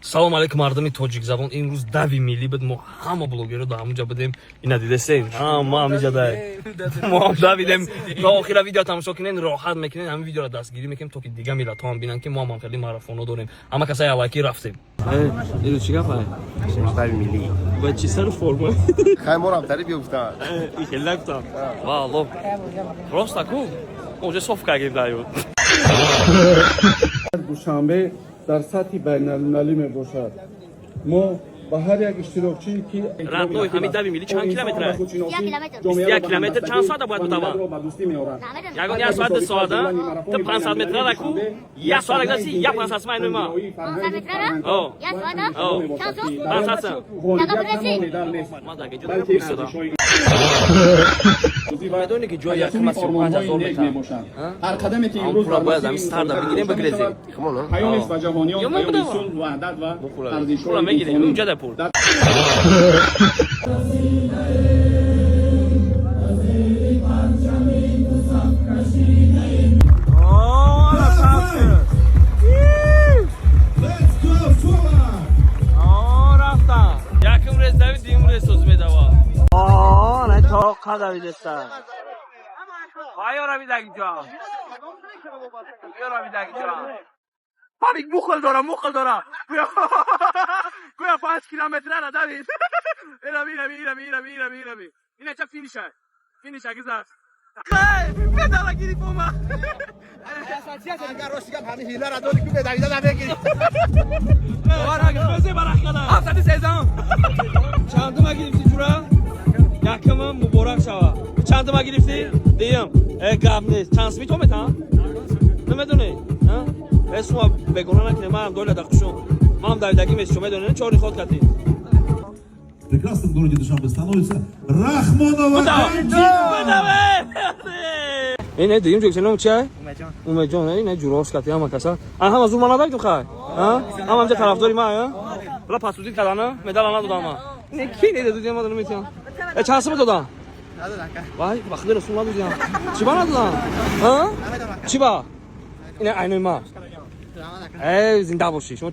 салом алейкум мардами тоҷикзабон. имрӯз дави миллӣ бид мо ҳама блогерро дар ҳамуҷа будем. ина дидасен ҳама ҳамиҷада мо ҳам давидем то охира видео тамошо кинен роҳат мекунен ҳамин видеоро дастгирӣ мекунем то ки дига миллатҳо ҳам бинанд ки мо ҳам хеле марафоно дорем. ҳама касаи аввалки рафтем. ин чӣ гапа дави миллӣ ба чӣ сар форма хайморам тари биёфтан хеле гуфтам валло роста ку оҷа соф кардем дарё دوشنبه در سطح بین المللی می باشد ما با هر یک اشتراکچی که رفتنوی همین دوی میلی چند کیلومتره؟ 1 کیلومتر چند ساعت باید بتوان؟ یگان 1 ساعت 2 ساعت تو 500 متر را کو 1 ساعت گذشتی یا 500 اسمای نما 500 متر را؟ او 1 ساعت؟ او چند سو؟ 500 نگاه برسی؟ ما دیگه جو پوست دارم میدونی که جای یک مسیر 5000 متر هر قدمی که اون امروز پول باید همین ستارت بگیریم بگیریم پیام است و جوانیان یا من پیام بدم. صلح وحدت و پول ارزش‌های میگیریم انسانی اونجا ده پول یکم ریز دوید دیم ریز سوز میدوا نه تا قدر دسته آیا رو بیدک جا یا رو بیدک جا پامیک مخل دارم گویا 5 کیلومتر را دوید ایرمی اینه چه فینیشه گذار بدالا گیری بوما اگر روشگم همین هیله را داری که به دویده نمیگیری روزه برخلا 713 چندم گرفتی جورا یکم مبارک شوا چندم گرفتی دیم گام نیست چانس می تو میتام نمیدونی ها اسمو بگونا نکنه منم دوله دخشون منم دویدگی میشه شما میدونی چوری خود کردی В прекрасном городе Душанбе становится Рахмонова. اینه دیم جو چنم چه اومد جان اینه جوراش کردی هم کسا هم از اون منادای تو خای ها هم همجا طرفداری ما ها بلا پاسودی کردن مدال انا دادم نه کی نه دادی ما دادم میتونم چانس می دادم وای وقت رسول الله دادم چی بنا دادم ها چی با اینه عینه ما ای زنده باشی شما